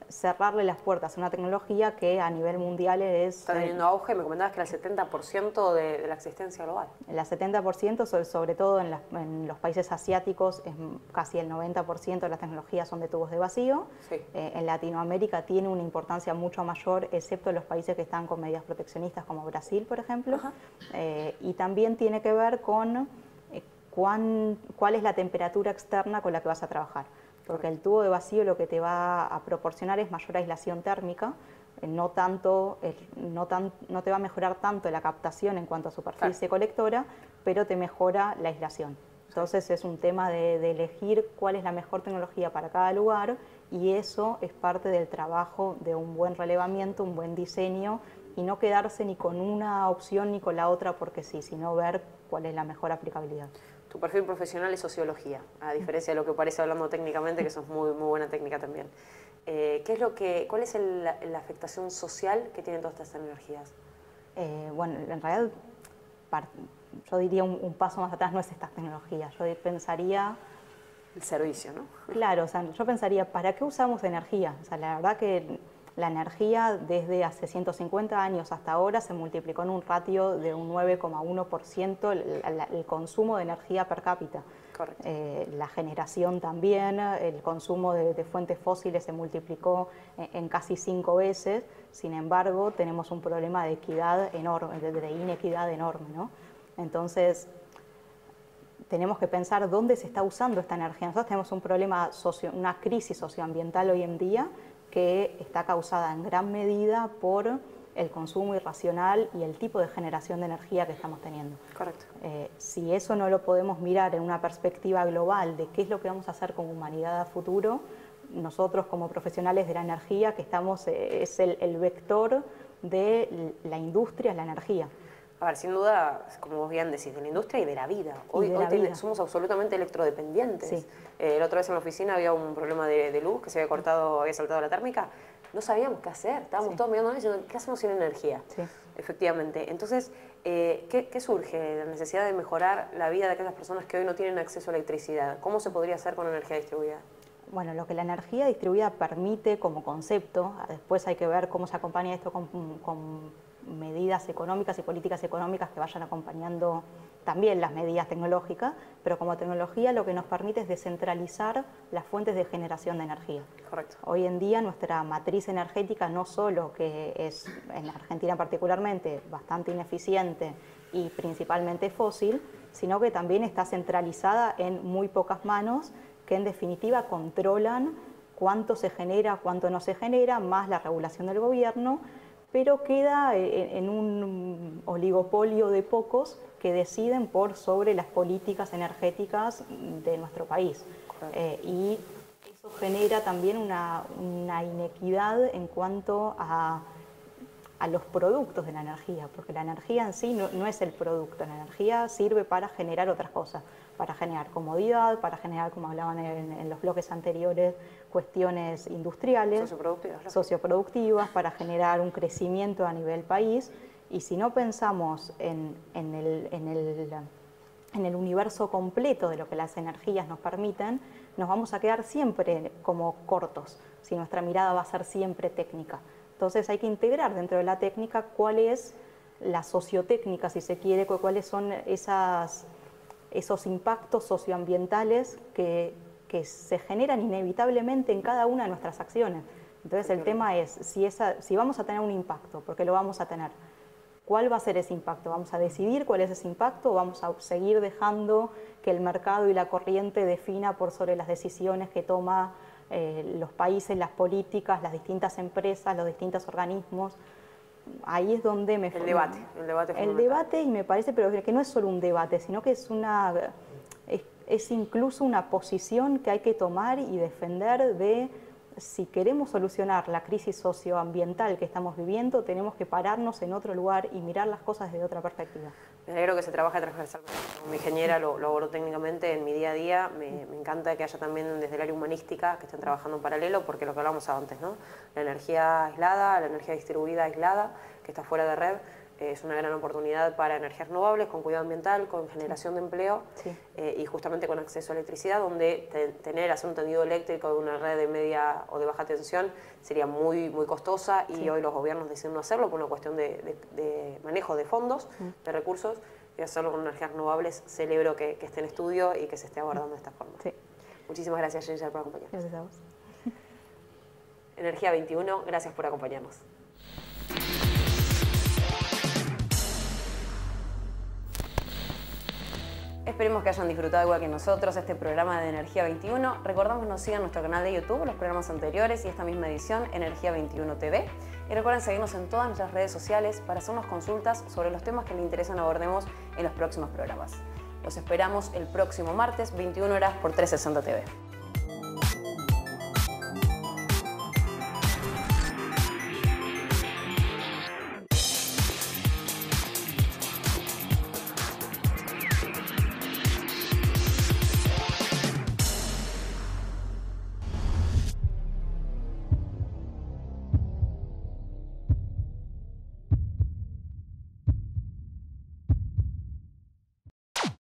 cerrarle las puertas a una tecnología que a nivel mundial está teniendo auge. Me comentabas que era el 70% de la existencia global. El 70%, sobre todo en los países asiáticos, es casi el 90% de las tecnologías son de tubos de vacío. Sí. En Latinoamérica tiene una importancia mucho mayor, excepto en los países que están con medidas proteccionistas como Brasil, por ejemplo. Y también tiene que ver con cuál es la temperatura externa con la que vas a trabajar. Porque el tubo de vacío lo que te va a proporcionar es mayor aislación térmica, no te va a mejorar tanto la captación en cuanto a superficie colectora, pero te mejora la aislación. Entonces es un tema de elegir cuál es la mejor tecnología para cada lugar, y eso es parte del trabajo de un buen relevamiento, un buen diseño, y no quedarse ni con una opción ni con la otra porque sí, sino ver cuál es la mejor aplicabilidad. Tu perfil profesional es sociología, a diferencia de lo que parece hablando técnicamente, que sos muy buena técnica también. ¿Cuál es la afectación social que tienen todas estas energías? Bueno, en realidad yo diría un paso más atrás no es estas tecnologías, yo pensaría... El servicio, ¿no? Claro, o sea, yo pensaría, ¿para qué usamos energía? O sea, la verdad que la energía desde hace 150 años hasta ahora se multiplicó en un ratio de un 9,1% el consumo de energía per cápita. Correcto. La generación también, el consumo de fuentes fósiles se multiplicó en casi 5 veces, sin embargo tenemos un problema de equidad enorme, de inequidad enorme, ¿no? Entonces tenemos que pensar dónde se está usando esta energía. Nosotros tenemos un problema, una crisis socioambiental hoy en día, que está causada en gran medida por el consumo irracional y el tipo de generación de energía que estamos teniendo. Correcto. Si eso no lo podemos mirar en una perspectiva global de qué es lo que vamos a hacer como humanidad a futuro, nosotros como profesionales de la energía, que estamos, es el vector de la industria, la energía. A ver, sin duda, como vos bien decís, de la industria y de la vida. Hoy somos absolutamente electrodependientes. Sí. La otra vez en la oficina había un problema de luz, que se había cortado, había saltado la térmica. No sabíamos qué hacer, estábamos todos mirando eso, ¿qué hacemos sin energía? Sí. Efectivamente. Entonces, ¿qué surge? La necesidad de mejorar la vida de aquellas personas que hoy no tienen acceso a electricidad. ¿Cómo se podría hacer con energía distribuida? Bueno, lo que la energía distribuida permite como concepto, después hay que ver cómo se acompaña esto con medidas económicas y políticas económicas que vayan acompañando también las medidas tecnológicas, pero como tecnología lo que nos permite es descentralizar las fuentes de generación de energía. Correcto. Hoy en día nuestra matriz energética no solo que es, en Argentina particularmente, bastante ineficiente y principalmente fósil, sino que también está centralizada en muy pocas manos que en definitiva controlan cuánto se genera, cuánto no se genera, más la regulación del gobierno, pero queda en un oligopolio de pocos que deciden por sobre las políticas energéticas de nuestro país. Y eso genera también una inequidad en cuanto a los productos de la energía, porque la energía en sí no es el producto, la energía sirve para generar otras cosas, para generar comodidad, para generar, como hablaban en los bloques anteriores, cuestiones industriales, socioproductivas, para generar un crecimiento a nivel país. Y si no pensamos en el universo completo de lo que las energías nos permiten, nos vamos a quedar siempre como cortos, si nuestra mirada va a ser siempre técnica. Entonces hay que integrar dentro de la técnica cuál es la sociotécnica, si se quiere, cuáles son esos impactos socioambientales que que se generan inevitablemente en cada una de nuestras acciones. Entonces el tema es, si vamos a tener un impacto, porque lo vamos a tener, ¿cuál va a ser ese impacto? ¿Vamos a decidir cuál es ese impacto o vamos a seguir dejando que el mercado y la corriente defina por sobre las decisiones que toma los países, las políticas, las distintas empresas, los distintos organismos? Ahí es donde me... El debate, y me parece, pero que no es solo un debate, sino que es incluso una posición que hay que tomar y defender de si queremos solucionar la crisis socioambiental que estamos viviendo, tenemos que pararnos en otro lugar y mirar las cosas desde otra perspectiva. Me alegro que se trabaje transversalmente. Como ingeniera lo abordo técnicamente en mi día a día. Me encanta que haya también desde el área humanística que estén trabajando en paralelo, porque lo que hablábamos antes, ¿no? La energía aislada, la energía distribuida aislada, que está fuera de red, es una gran oportunidad para energías renovables, con cuidado ambiental, con generación de empleo, sí. Y justamente con acceso a electricidad, donde hacer un tendido eléctrico de una red de media o de baja tensión sería muy costosa, y sí. Hoy los gobiernos deciden no hacerlo por una cuestión de manejo de fondos, de recursos, y hacerlo con energías renovables. Celebro que esté en estudio y que se esté abordando de esta forma. Sí. Muchísimas gracias, Jennifer, por acompañarnos. Gracias a vos. Energía 21, gracias por acompañarnos. Esperemos que hayan disfrutado igual que nosotros este programa de Energía 21. Recordamos que nos sigan en nuestro canal de YouTube, los programas anteriores y esta misma edición, Energía 21 TV. Y recuerden seguirnos en todas nuestras redes sociales para hacernos consultas sobre los temas que les interesan abordemos en los próximos programas. Los esperamos el próximo martes, 21 horas, por 360 TV.